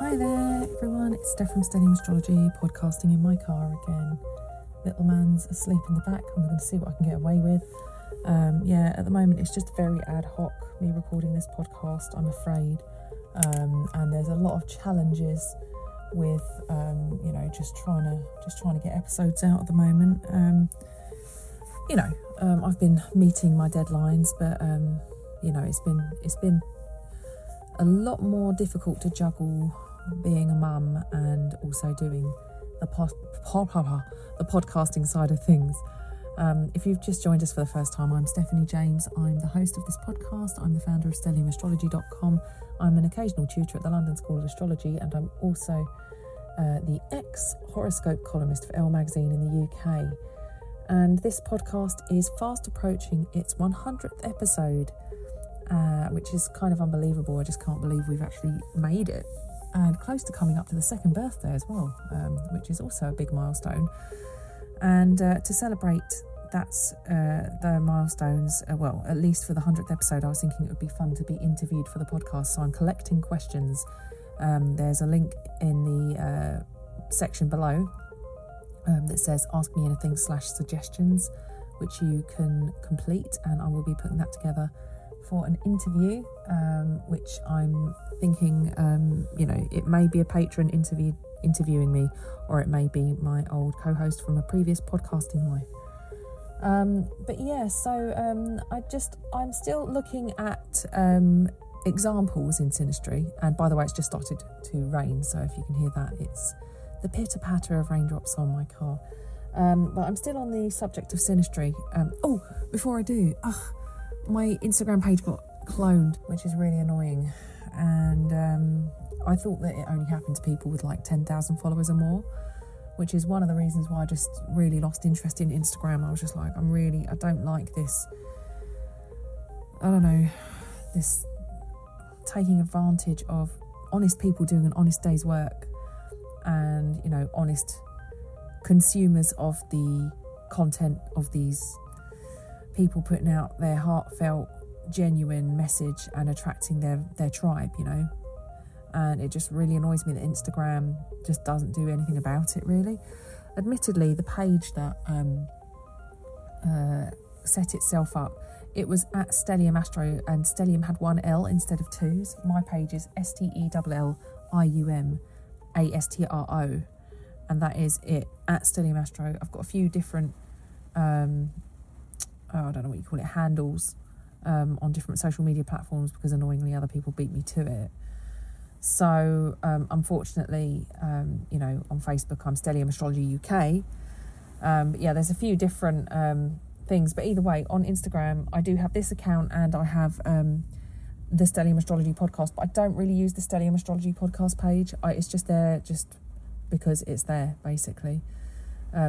Hi there everyone, it's Steph from Stellium Astrology, podcasting in my car again. Little man's asleep in the back. I'm going to see what I can get away with. At the moment it's just very ad hoc, me recording this podcast, I'm afraid. And there's a lot of challenges with, just trying to get episodes out at the moment. I've been meeting my deadlines, but it's been a lot more difficult to juggle being a mum and also doing the podcasting side of things. If you've just joined us for the first time, I'm Stephanie James. I'm the host of this podcast. I'm the founder of StelliumAstrology.com. I'm an occasional tutor at the London School of Astrology, and I'm also the ex-horoscope columnist for Elle magazine in the UK. And this podcast is fast approaching its 100th episode, which is kind of unbelievable. I just can't believe we've actually made it. And close to coming up to the second birthday as well, which is also a big milestone. And to celebrate the milestones, at least for the 100th episode, I was thinking it would be fun to be interviewed for the podcast. So I'm collecting questions. There's a link in the section below that says Ask Me Anything /suggestions, which you can complete, and I will be putting that together for an interview, which I'm thinking, it may be a patron interviewing me, or it may be my old co-host from a previous podcasting life. I'm still looking at examples in synastry, and by the way, it's just started to rain, so if you can hear that, it's the pitter-patter of raindrops on my car. But I'm still on the subject of synastry. Before I do, my Instagram page got cloned, which is really annoying, and I thought that it only happened to people with like 10,000 followers or more, which is one of the reasons why I just really lost interest in Instagram. I was just like, I don't like this, this taking advantage of honest people doing an honest day's work, and honest consumers of the content of these people putting out their heartfelt, genuine message and attracting their tribe, and it just really annoys me that Instagram just doesn't do anything about it, really. Admittedly, the page that set itself up, it was at Stellium Astro, and Stellium had one L instead of twos. My page is STELLIUM ASTRO, and that is it, at Stellium Astro. I've got a few different I don't know what you call it, handles on different social media platforms, because annoyingly other people beat me to it. So unfortunately, on Facebook I'm Stellium Astrology UK. There's a few different things, but either way, on Instagram I do have this account, and I have the Stellium Astrology podcast, but I don't really use the Stellium Astrology podcast page. It's just there just because it's there, basically.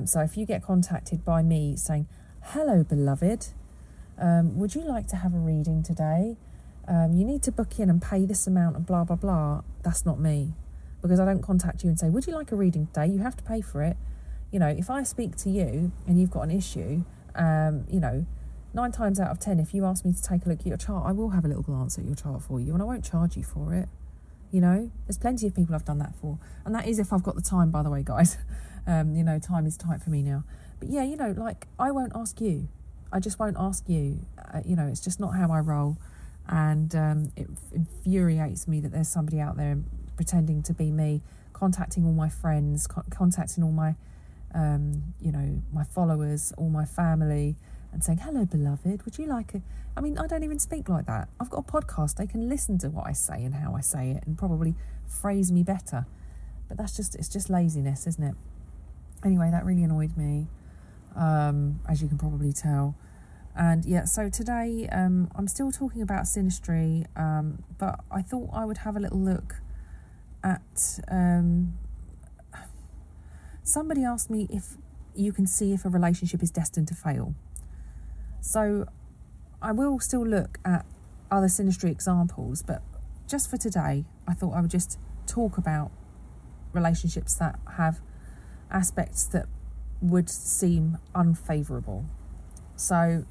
So if you get contacted by me saying, "Hello, beloved, would you like to have a reading today? You need to book in and pay this amount and blah, blah, blah," that's not me, because I don't contact you and say, "Would you like a reading today?" You have to pay for it. If I speak to you and you've got an issue, 9 times out of 10, if you ask me to take a look at your chart, I will have a little glance at your chart for you, and I won't charge you for it. There's plenty of people I've done that for, and that is if I've got the time, by the way, guys. Time is tight for me now. But yeah, I won't ask you. I just won't ask you. It's just not how I roll. And it infuriates me that there's somebody out there pretending to be me, contacting all my friends, contacting all my, my followers, all my family, and saying, "Hello, beloved, would you like a..." I don't even speak like that. I've got a podcast. They can listen to what I say and how I say it and probably phrase me better. But it's just laziness, isn't it? Anyway, that really annoyed me, as you can probably tell. And so today I'm still talking about synastry, but I thought I would have a little look at... somebody asked me if you can see if a relationship is destined to fail. So I will still look at other synastry examples, but just for today, I thought I would just talk about relationships that have aspects that would seem unfavourable. So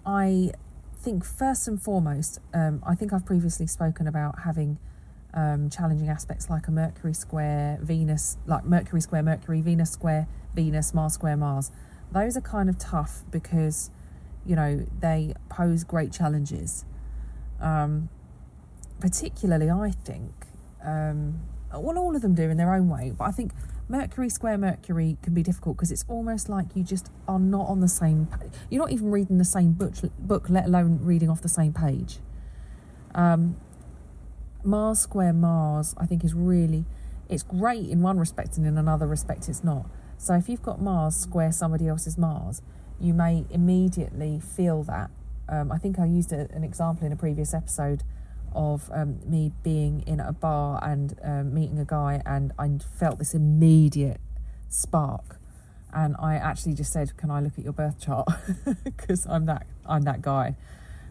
I think first and foremost, I think I've previously spoken about having challenging aspects like a Mercury square Venus, like Mercury square Mercury, Venus square Venus, Mars square Mars. Those are kind of tough because, you know, they pose great challenges. Particularly, I think, well, all of them do in their own way, but I think Mercury square Mercury can be difficult because it's almost like you just are not on the same, you're not even reading the same book, let alone reading off the same page. Mars square Mars, I think, is really, it's great in one respect and in another respect it's not. So if you've got Mars square somebody else's Mars, you may immediately feel that. I think I used an example in a previous episode of me being in a bar and meeting a guy, and I felt this immediate spark, and I actually just said, "Can I look at your birth chart?" Because I'm that guy,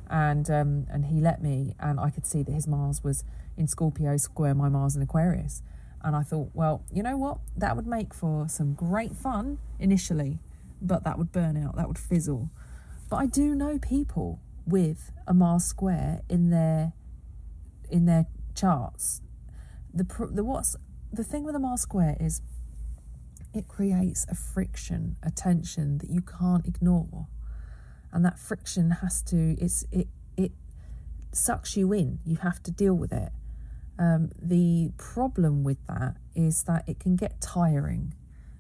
and he let me, and I could see that his Mars was in Scorpio square my Mars in Aquarius, and I thought, well, you know what, that would make for some great fun initially, but that would burn out, that would fizzle. But I do know people with a Mars square in their charts. The thing with a Mars square is it creates a friction, a tension that you can't ignore, and that friction has to, it sucks you in. You have to deal with it. The problem with that is that it can get tiring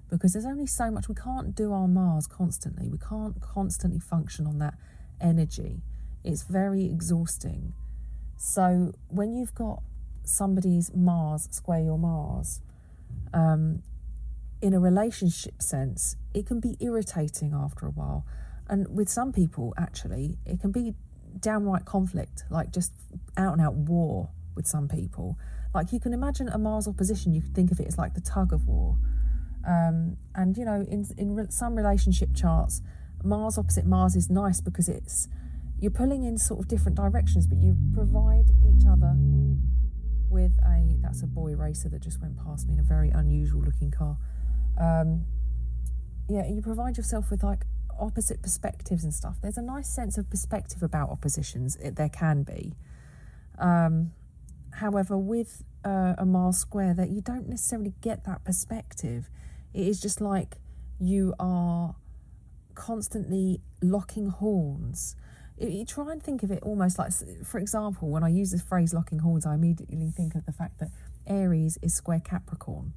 because there's only so much. We can't do our Mars constantly. We can't constantly function on that energy. It's very exhausting. So when you've got somebody's Mars square your Mars, in a relationship sense, it can be irritating after a while. And with some people, actually, it can be downright conflict, like just out and out war with some people. Like, you can imagine a Mars opposition, you could think of it as like the tug of war. And, you know, in some relationship charts, Mars opposite Mars is nice because you're pulling in sort of different directions, but you provide each other with that's a boy racer that just went past me in a very unusual looking car. You provide yourself with like opposite perspectives and stuff. There's a nice sense of perspective about oppositions. There can be. However, with a Mars square, that you don't necessarily get that perspective. It is just like you are constantly locking horns. You try and think of it almost like, for example, when I use this phrase locking horns, I immediately think of the fact that Aries is square Capricorn.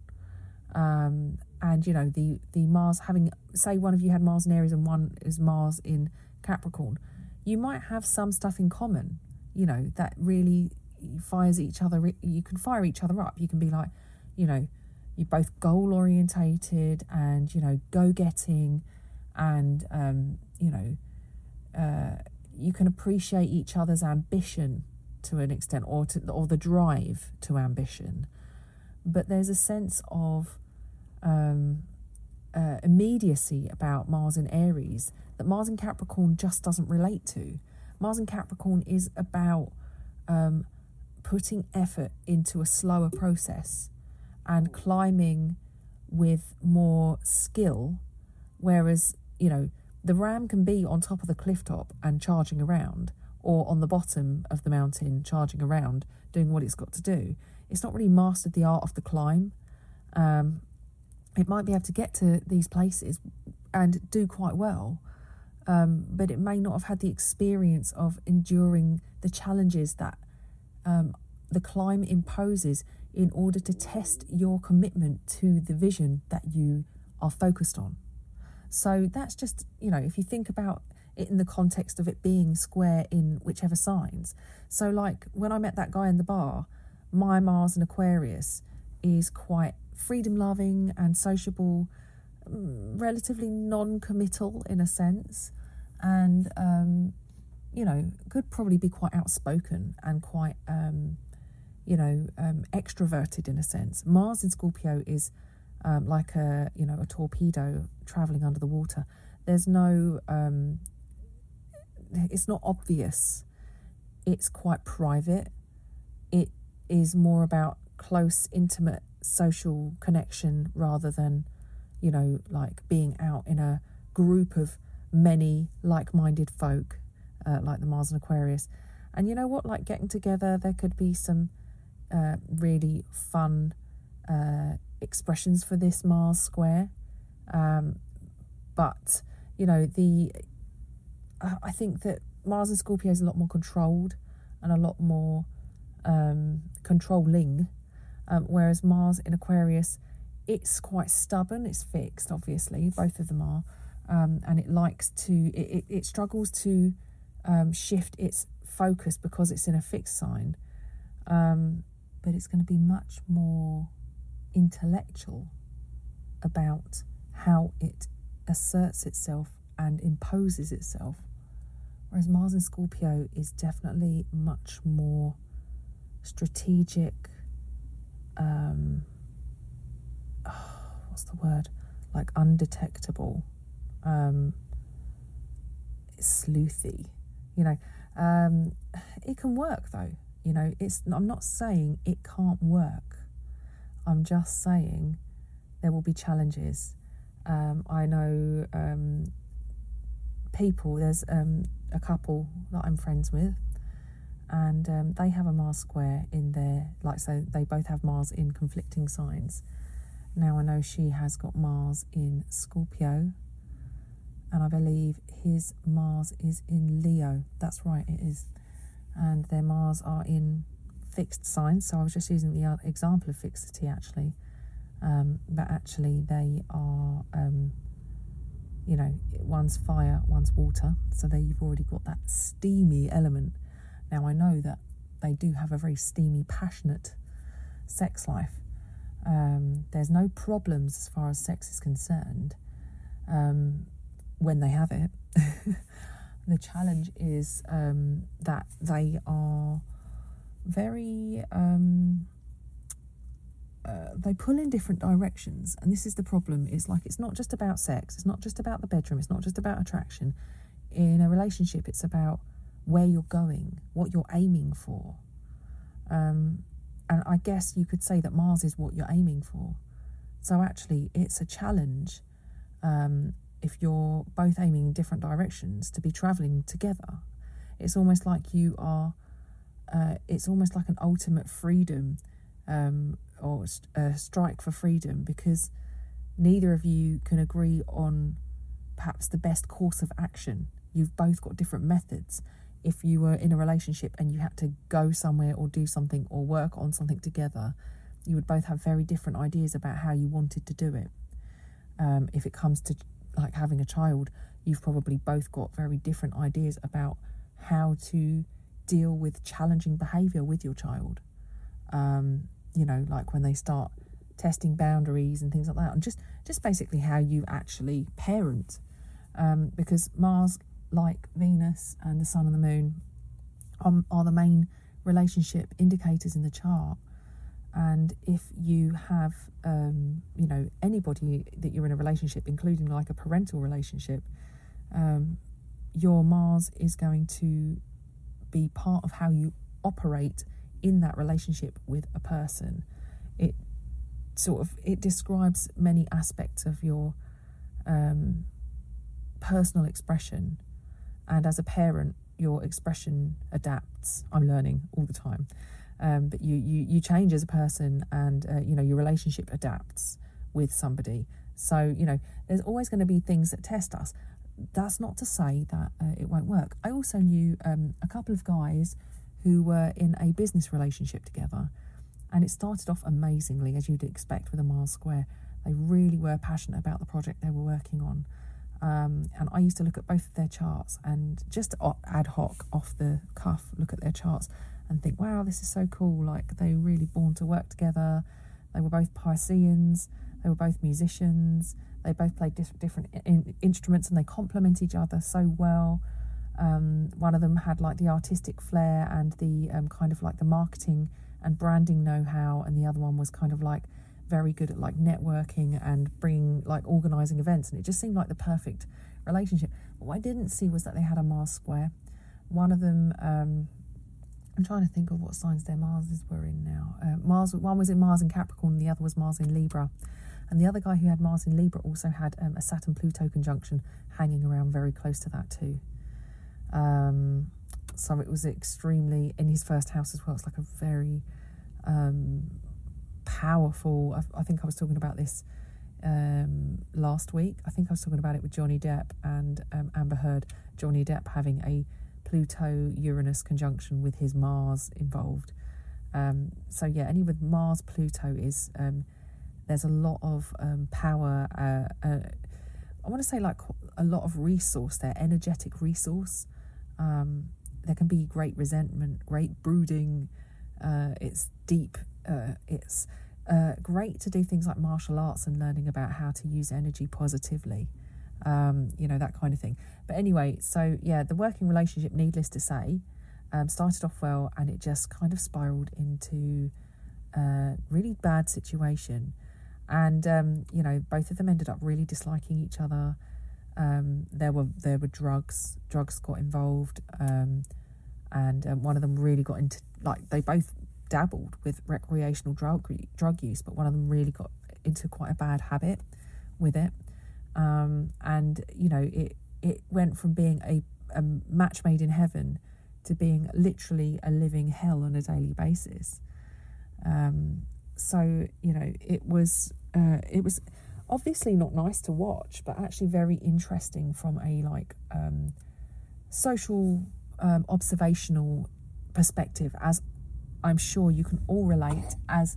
And, you know, the Mars having, say one of you had Mars in Aries and one is Mars in Capricorn, you might have some stuff in common, you know, that really fires each other. You can fire each other up. You can be like, you know, you're both goal orientated and, you know, go-getting, and, you know, you can appreciate each other's ambition to an extent, or the drive to ambition. But there's a sense of immediacy about Mars in Aries that Mars in Capricorn just doesn't relate to. Mars in Capricorn is about putting effort into a slower process and climbing with more skill, whereas, you know, the ram can be on top of the cliff top and charging around, or on the bottom of the mountain charging around, doing what it's got to do. It's not really mastered the art of the climb. It might be able to get to these places and do quite well, but it may not have had the experience of enduring the challenges that the climb imposes in order to test your commitment to the vision that you are focused on. So that's just, you know, if you think about it in the context of it being square in whichever signs. So like when I met that guy in the bar, my Mars in Aquarius is quite freedom-loving and sociable, relatively non-committal in a sense, and, you know, could probably be quite outspoken and quite, extroverted in a sense. Mars in Scorpio is like a torpedo travelling under the water. There's no, it's not obvious. It's quite private. It is more about close, intimate social connection rather than, you know, like being out in a group of many like-minded folk, like the Mars and Aquarius. And you know what, like getting together, there could be some really fun expressions for this Mars square. But, you know, I think that Mars in Scorpio is a lot more controlled and a lot more controlling, whereas Mars in Aquarius, it's quite stubborn, it's fixed, obviously, both of them are, and it struggles to shift its focus because it's in a fixed sign, but it's going to be much more intellectual about how it asserts itself and imposes itself, whereas Mars in Scorpio is definitely much more strategic, what's the word, like undetectable, sleuthy, you know. It can work though, you know. I'm not saying it can't work, I'm just saying there will be challenges. I know people, there's a couple that I'm friends with, and they have a Mars square in their, like, so they both have Mars in conflicting signs. Now I know she has got Mars in Scorpio, and I believe his Mars is in Leo. That's right, it is. And their Mars are in fixed signs, so I was just using the example of fixity actually. But actually they are, you know, one's fire, one's water, so there you've already got that steamy element. Now I know that they do have a very steamy, passionate sex life. There's no problems as far as sex is concerned when they have it. The challenge is that they are very... they pull in different directions, and this is the problem. It's like, it's not just about sex, it's not just about the bedroom, it's not just about attraction. In a relationship, it's about where you're going, what you're aiming for. And I guess you could say that Mars is what you're aiming for. So actually, it's a challenge, if you're both aiming in different directions, to be travelling together. It's almost like you are, it's almost like an ultimate freedom, or a strike for freedom, because neither of you can agree on perhaps the best course of action. You've both got different methods. If you were in a relationship and you had to go somewhere or do something or work on something together, you would both have very different ideas about how you wanted to do it. If it comes to like having a child, you've probably both got very different ideas about how to deal with challenging behaviour with your child. You know, like when they start testing boundaries and things like that, and just basically how you actually parent. Because Mars, like Venus and the Sun and the Moon, are the main relationship indicators in the chart. And if you have, you know, anybody that you're in a relationship, including like a parental relationship, your Mars is going to be part of how you operate in that relationship with a person. It describes many aspects of your personal expression, and as a parent, your expression adapts. I'm learning all the time, but you change as a person, and you know, your relationship adapts with somebody. So, you know, there's always going to be things that test us. That's not to say that it won't work. I also knew a couple of guys who were in a business relationship together, and it started off amazingly, as you'd expect with a Mars square. They really were passionate about the project they were working on, and I used to look at both of their charts and just ad hoc, off the cuff, look at their charts and think, wow, this is so cool. Like, they were really born to work together. They were both Pisceans, they were both musicians, they both played different instruments, and they complement each other so well. One of them had like the artistic flair and the kind of like the marketing and branding know-how, and the other one was kind of like very good at like networking and bringing, like, organising events, and it just seemed like the perfect relationship. But what I didn't see was that they had a Mars square. One of them, I'm trying to think of what signs their Marses were in now. One was in Mars in Capricorn, and the other was Mars in Libra. And the other guy who had Mars in Libra also had a Saturn-Pluto conjunction hanging around very close to that too. So it was extremely, in his first house as well, it's like a very powerful. I think I was talking about this last week. I think I was talking about it with Johnny Depp and Amber Heard. Johnny Depp having a Pluto-Uranus conjunction with his Mars involved. So yeah, any with Mars-Pluto is there's a lot of power. I want to say like a lot of resource there, energetic resource. There can be great resentment, great brooding. It's deep. It's great to do things like martial arts and learning about how to use energy positively. That kind of thing. But anyway, so yeah, the working relationship, needless to say, started off well, and it just kind of spiraled into a really bad situation. And both of them ended up really disliking each other. There were drugs got involved, and one of them really got into, like, they both dabbled with recreational drug use, but one of them really got into quite a bad habit with it. And it went from being a match made in heaven to being literally a living hell on a daily basis. So it was obviously not nice to watch, but actually very interesting from a social observational perspective, as I'm sure you can all relate as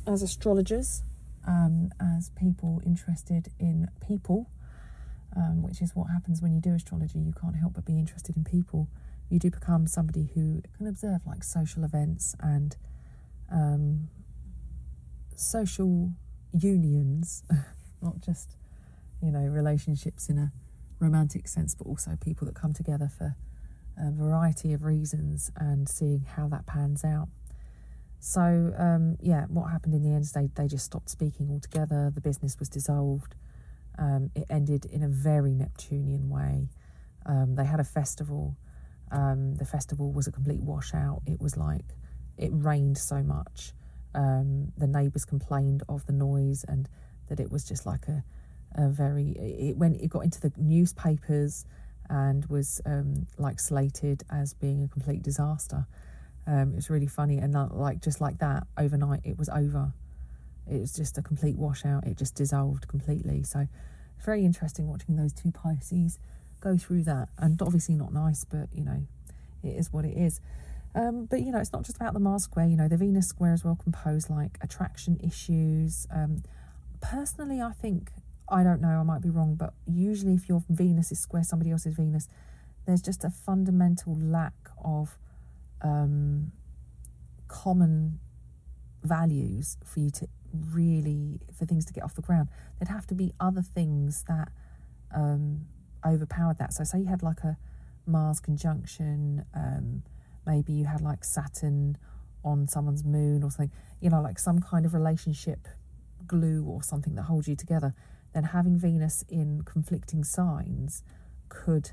astrologers, as people interested in people, which is what happens when you do astrology. You can't help but be interested in people. You do become somebody who can observe like social events and social unions, not just relationships in a romantic sense, but also people that come together for a variety of reasons, and seeing how that pans out. So what happened in the end is they just stopped speaking altogether. The business was dissolved. It ended in a very Neptunian way. They had a festival. The festival was a complete washout. It was like, it rained so much. The neighbours complained of the noise, and that it was just like it got into the newspapers and was slated as being a complete disaster. It was really funny, and just like that, overnight it was over. It was just a complete washout. It just dissolved completely. So it's very interesting watching those two Pisces go through that, and obviously not nice, but it is what it is. But it's not just about the Mars square. The Venus square as well can pose like attraction issues. Personally, I think, I don't know, I might be wrong, but usually if your Venus is square somebody else's Venus, there's just a fundamental lack of common values for you to for things to get off the ground. There'd have to be other things that overpowered that. So say you had like a Mars conjunction, maybe you had like Saturn on someone's moon or something, like some kind of relationship glue or something that holds you together. Then having Venus in conflicting signs could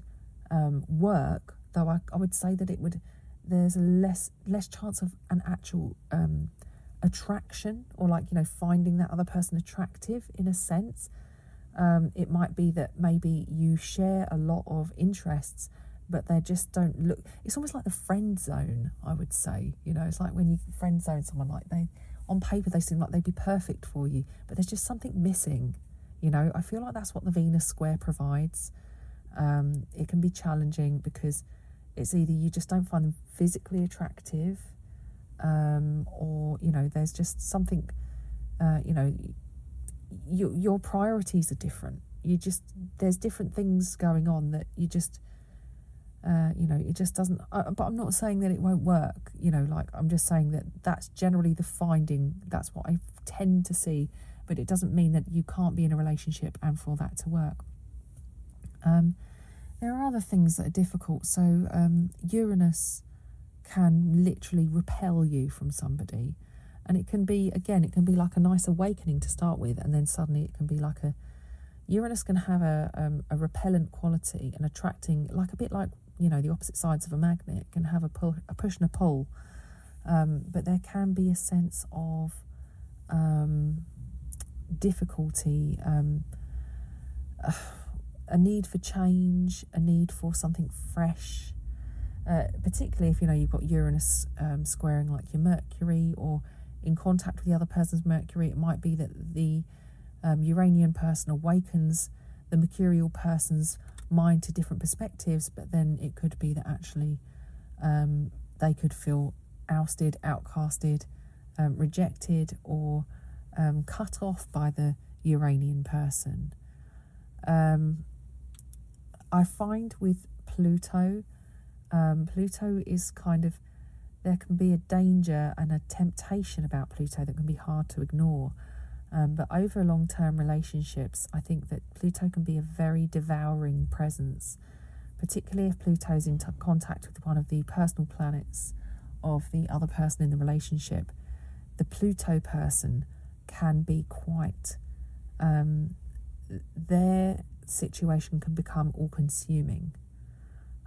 work, though I would say that there's less chance of an actual attraction, or finding that other person attractive in a sense. It might be that maybe you share a lot of interests, but they just don't look. It's almost like the friend zone, I would say. It's like when you friend zone someone, like on paper they seem like they'd be perfect for you, but there's just something missing. I feel like that's what the Venus square provides. It can be challenging because it's either you just don't find them physically attractive, or there's just something. Your priorities are different. There's different things going on that you just. It just doesn't. But I'm not saying that it won't work. I'm just saying that that's generally the finding. That's what I tend to see. But it doesn't mean that you can't be in a relationship and for that to work. There are other things that are difficult. So Uranus can literally repel you from somebody, and it can be like a nice awakening to start with, and then suddenly it can be like Uranus can have a repellent quality and attracting, like a bit like the opposite sides of a magnet, can have a push and a pull, but there can be a sense of difficulty, a need for change, a need for something fresh, particularly if, you've got Uranus squaring like your Mercury, or in contact with the other person's Mercury. It might be that the Uranian person awakens the Mercurial person's mind to different perspectives, but then it could be that actually they could feel ousted, outcasted, rejected, or cut off by the Uranian person. I find with Pluto, Pluto is kind of, there can be a danger and a temptation about Pluto that can be hard to ignore. But over long-term relationships, I think that Pluto can be a very devouring presence, particularly if Pluto's in contact with one of the personal planets of the other person in the relationship. The Pluto person can be quite, their situation can become all-consuming.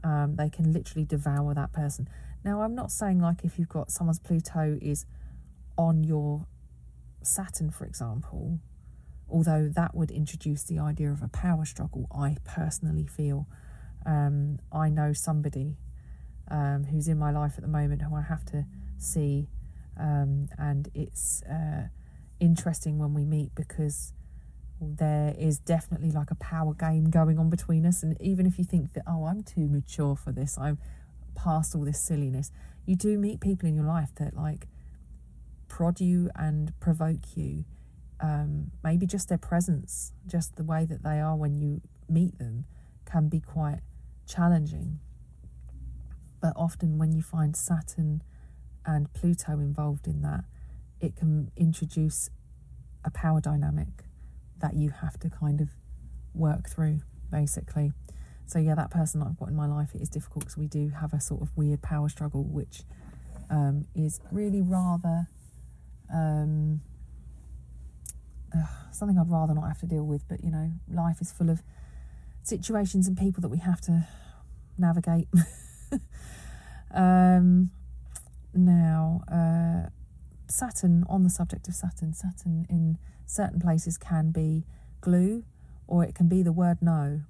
They can literally devour that person. Now, I'm not saying like if you've got someone's Pluto is on your Saturn, for example, although that would introduce the idea of a power struggle, I personally feel. I know somebody who's in my life at the moment who I have to see, and it's interesting when we meet because there is definitely like a power game going on between us. And even if you think that, oh, I'm too mature for this, I'm past all this silliness, you do meet people in your life that like prod you and provoke you. Maybe just their presence, just the way that they are when you meet them, can be quite challenging. But often when you find Saturn and Pluto involved in that, it can introduce a power dynamic that you have to kind of work through, basically. So yeah, that person that I've got in my life, it is difficult because we do have a sort of weird power struggle, which is really rather something I'd rather not have to deal with. But life is full of situations and people that we have to navigate. Now, Saturn, on the subject of Saturn in certain places can be glue, or it can be the word no.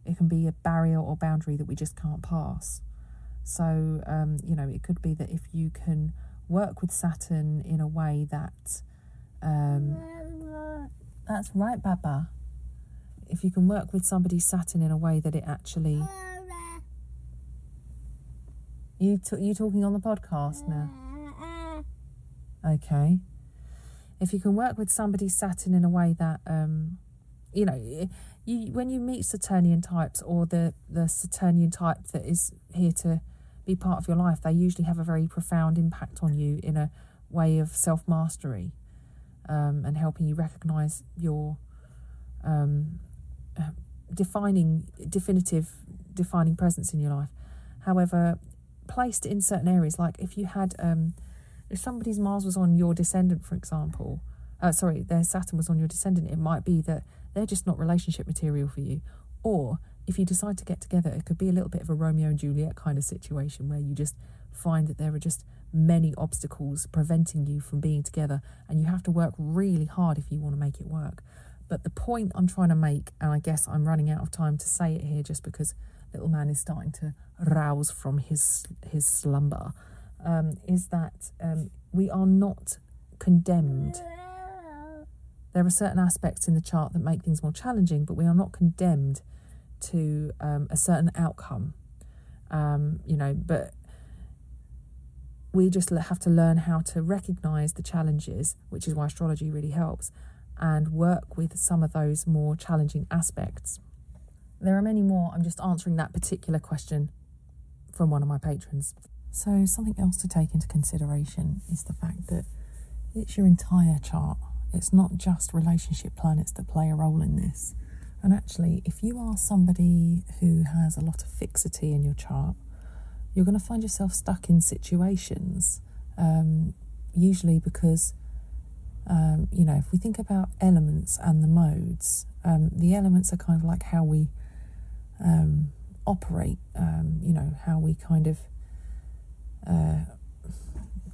It can be a barrier or boundary that we just can't pass. So, it could be that if you can work with Saturn in a way that... that's right, Baba. If you can work with somebody's Saturn in a way that it actually... You talking on the podcast now? Okay. If you can work with somebody's Saturn in a way that, when you meet Saturnian types, or the Saturnian type that is here to be part of your life, they usually have a very profound impact on you in a way of self-mastery, and helping you recognise your defining presence in your life. However, placed in certain areas, like if you had... if somebody's Mars was on your descendant, for example, their Saturn was on your descendant, it might be that they're just not relationship material for you. Or if you decide to get together, it could be a little bit of a Romeo and Juliet kind of situation where you just find that there are just many obstacles preventing you from being together, and you have to work really hard if you want to make it work. But the point I'm trying to make, and I guess I'm running out of time to say it here just because little man is starting to rouse from his slumber, is that we are not condemned. There are certain aspects in the chart that make things more challenging, but we are not condemned to a certain outcome. But we just have to learn how to recognise the challenges, which is why astrology really helps, and work with some of those more challenging aspects. There are many more. I'm just answering that particular question from one of my patrons. So something else to take into consideration is the fact that it's your entire chart. It's not just relationship planets that play a role in this. And actually, if you are somebody who has a lot of fixity in your chart, you're going to find yourself stuck in situations, usually because, if we think about elements and the modes, the elements are kind of like how we operate, how we kind of,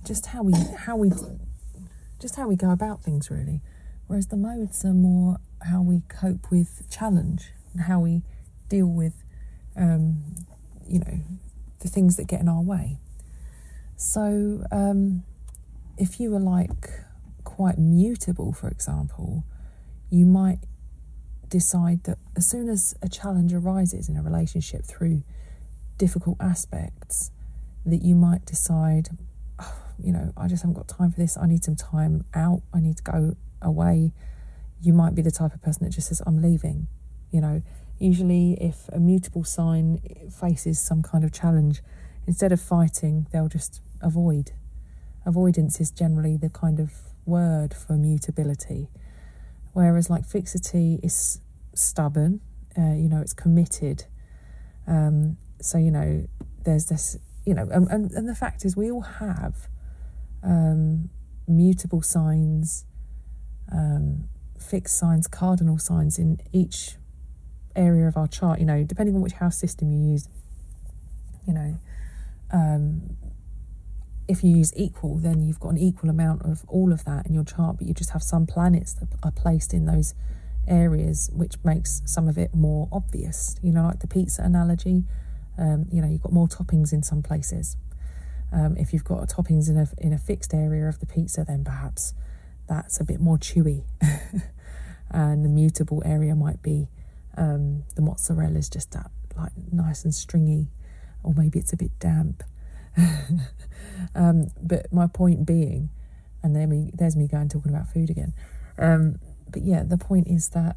just how we go about things, really. Whereas the modes are more how we cope with challenge and how we deal with, the the things that get in our way. So if you were like quite mutable, for example, you might decide that as soon as a challenge arises in a relationship through difficult aspects, that you might decide, oh, you know, I just haven't got time for this. I need some time out. I need to go away. You might be the type of person that just says, I'm leaving. You know, usually if a mutable sign faces some kind of challenge, instead of fighting, they'll just avoid. Avoidance is generally the kind of word for mutability. Whereas like fixity is stubborn, you know, it's committed. So, you know, there's this, you know, and the fact is we all have mutable signs, fixed signs, cardinal signs in each area of our chart, you know, depending on which house system you use. You know, if you use equal, then you've got an equal amount of all of that in your chart, but you just have some planets that are placed in those areas, which makes some of it more obvious. You know, like the pizza analogy, you know, you've got more toppings in some places. If you've got toppings in a fixed area of the pizza, then perhaps that's a bit more chewy. And the mutable area might be the mozzarella is just that like nice and stringy, or maybe it's a bit damp. But my point being, and there's me going talking about food again. But yeah, the point is that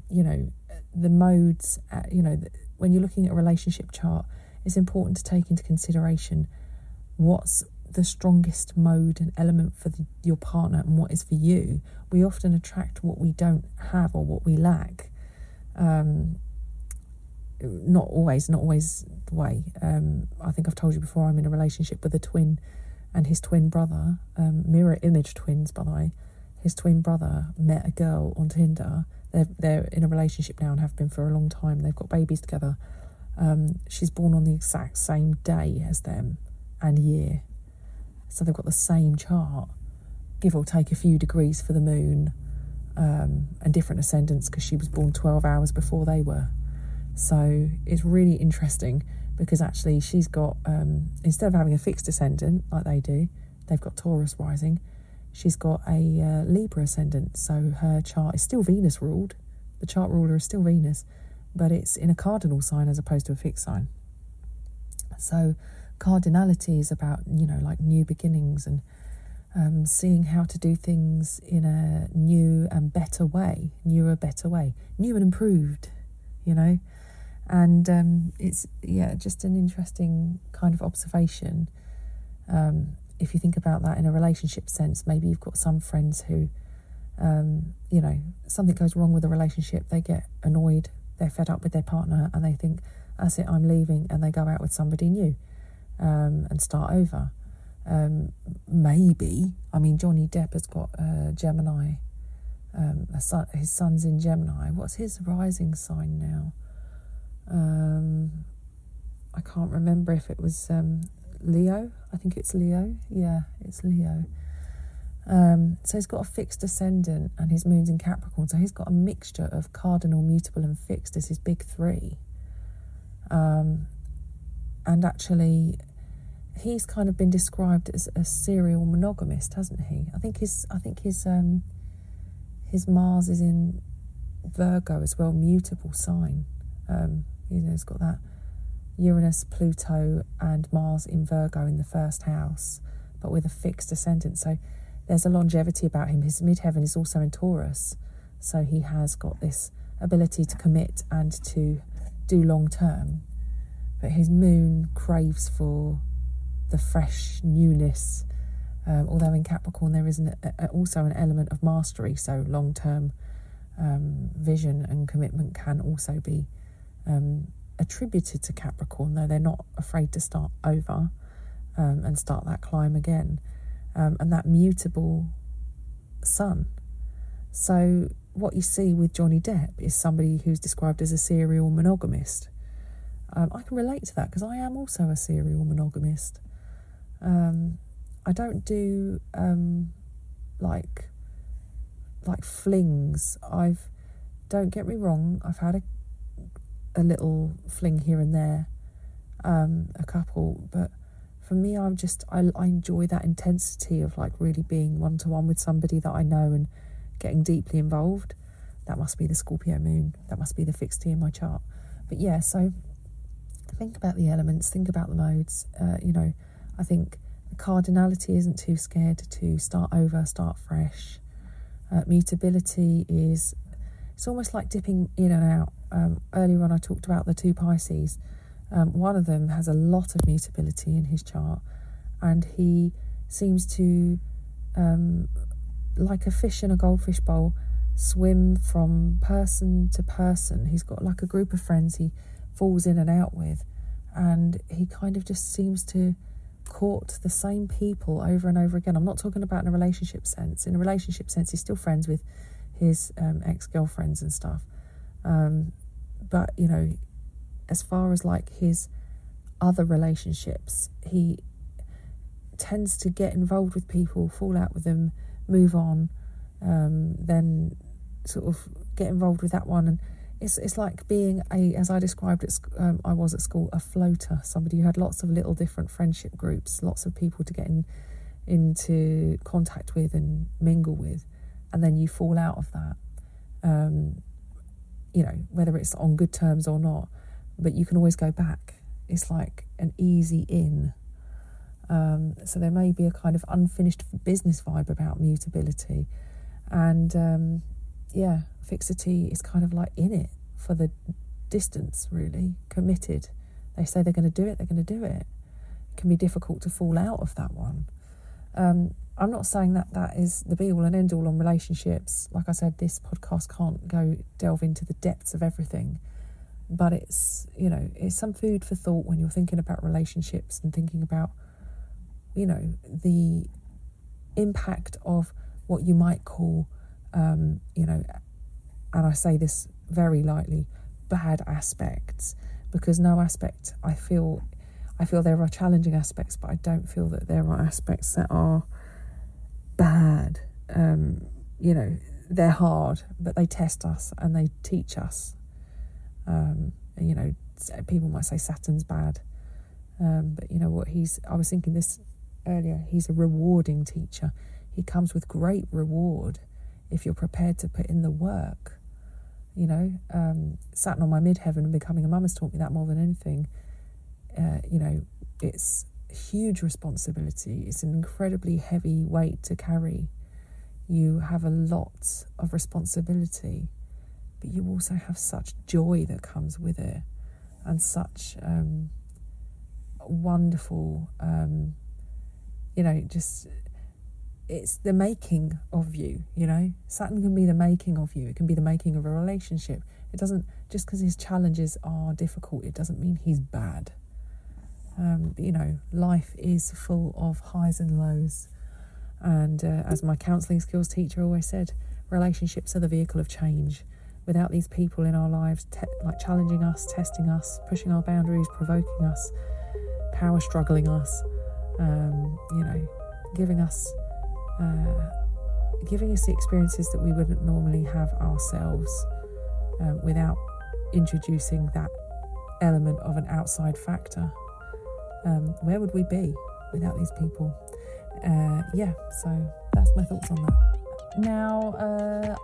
you know, the modes, you know, when you're looking at a relationship chart, it's important to take into consideration what's the strongest mode and element for your partner and what is for you. We often attract what we don't have or what we lack. Not always the way. I think I've told you before, I'm in a relationship with a twin and his twin brother, mirror image twins, by the way. His twin brother met a girl on Tinder. They're in a relationship now and have been for a long time. They've got babies together. She's born on the exact same day as them and year. So they've got the same chart, give or take a few degrees for the moon, and different ascendants because she was born 12 hours before they were. So it's really interesting because actually she's got, instead of having a fixed ascendant like they do, they've got Taurus rising. She's got a Libra ascendant, so her chart is still Venus ruled. The chart ruler is still Venus, but it's in a cardinal sign as opposed to a fixed sign. So cardinality is about, you know, like new beginnings and seeing how to do things in a new and better way, new and improved, you know. And it's, yeah, just an interesting kind of observation. If you think about that in a relationship sense, maybe you've got some friends who, you know, something goes wrong with a relationship, they get annoyed, they're fed up with their partner, and they think, that's it, I'm leaving, and they go out with somebody new and start over. Maybe, I mean, Johnny Depp has got Gemini, his son's in Gemini. What's his rising sign now? I can't remember if it was Leo. I think it's Leo. Yeah, it's Leo. So he's got a fixed ascendant and his moon's in Capricorn. So he's got a mixture of cardinal, mutable and fixed as his big three. And actually, he's kind of been described as a serial monogamist, hasn't he? I think his Mars is in Virgo as well, mutable sign. You know, he's got that Uranus, Pluto and Mars in Virgo in the first house, but with a fixed ascendant. So there's a longevity about him. His midheaven is also in Taurus, so he has got this ability to commit and to do long term. But his moon craves for the fresh newness, although in Capricorn there is also an element of mastery, so long term vision and commitment can also be attributed to Capricorn, though they're not afraid to start over and start that climb again, and that mutable sun. So what you see with Johnny Depp is somebody who's described as a serial monogamist. I can relate to that because I am also a serial monogamist. I don't do like flings. Don't get me wrong, I've had a little fling here and there, a couple, but for me, I enjoy that intensity of like really being one-to-one with somebody that I know and getting deeply involved. That must be the Scorpio moon. That must be the fixity in my chart. But yeah, so think about the elements, think about the modes. I think the cardinality isn't too scared to start over, start fresh. Mutability it's almost like dipping in and out. Earlier on I talked about the two Pisces. One of them has a lot of mutability in his chart, and he seems to, like a fish in a goldfish bowl, swim from person to person. He's got like a group of friends he falls in and out with, and he kind of just seems to court the same people over and over again. I'm not talking about in a relationship sense. In a relationship sense, he's still friends with his ex-girlfriends and stuff. But, as far as like his other relationships, he tends to get involved with people, fall out with them, move on, then sort of get involved with that one. And it's like being as I described it, I was at school, a floater, somebody who had lots of little different friendship groups, lots of people to get into contact with and mingle with, and then you fall out of that, whether it's on good terms or not. But you can always go back. It's like an easy in. So there may be a kind of unfinished business vibe about mutability. And, fixity is kind of like in it for the distance, really, committed. They say they're going to do it, they're going to do it. It can be difficult to fall out of that one. I'm not saying that is the be-all and end-all on relationships. Like I said, this podcast can't delve into the depths of everything. But it's some food for thought when you're thinking about relationships and thinking about, the impact of what you might call, and I say this very lightly, bad aspects, because no aspect, I feel there are challenging aspects, but I don't feel that there are aspects that are bad. They're hard, but they test us and they teach us. People might say Saturn's bad, but you know what, I was thinking this earlier, he's a rewarding teacher. He comes with great reward if you're prepared to put in the work. Saturn on my midheaven and becoming a mum has taught me that more than anything. It's huge responsibility. It's an incredibly heavy weight to carry. You have a lot of responsibility, but you also have such joy that comes with it, and such wonderful, it's the making of you, Saturn can be the making of you. It can be the making of a relationship. It doesn't, just because his challenges are difficult, it doesn't mean he's bad. Life is full of highs and lows. And as my counselling skills teacher always said, relationships are the vehicle of change. Without these people in our lives, challenging us, testing us, pushing our boundaries, provoking us, power struggling us, giving us the experiences that we wouldn't normally have ourselves, without introducing that element of an outside factor. Where would we be without these people? So that's my thoughts on that. Now,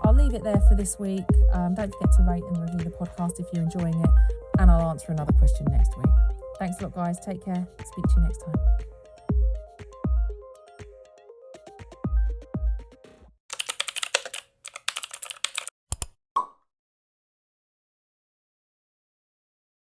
I'll leave it there for this week. Don't forget to rate and review the podcast if you're enjoying it, and I'll answer another question next week. Thanks a lot, guys. Take care. Speak to you next time.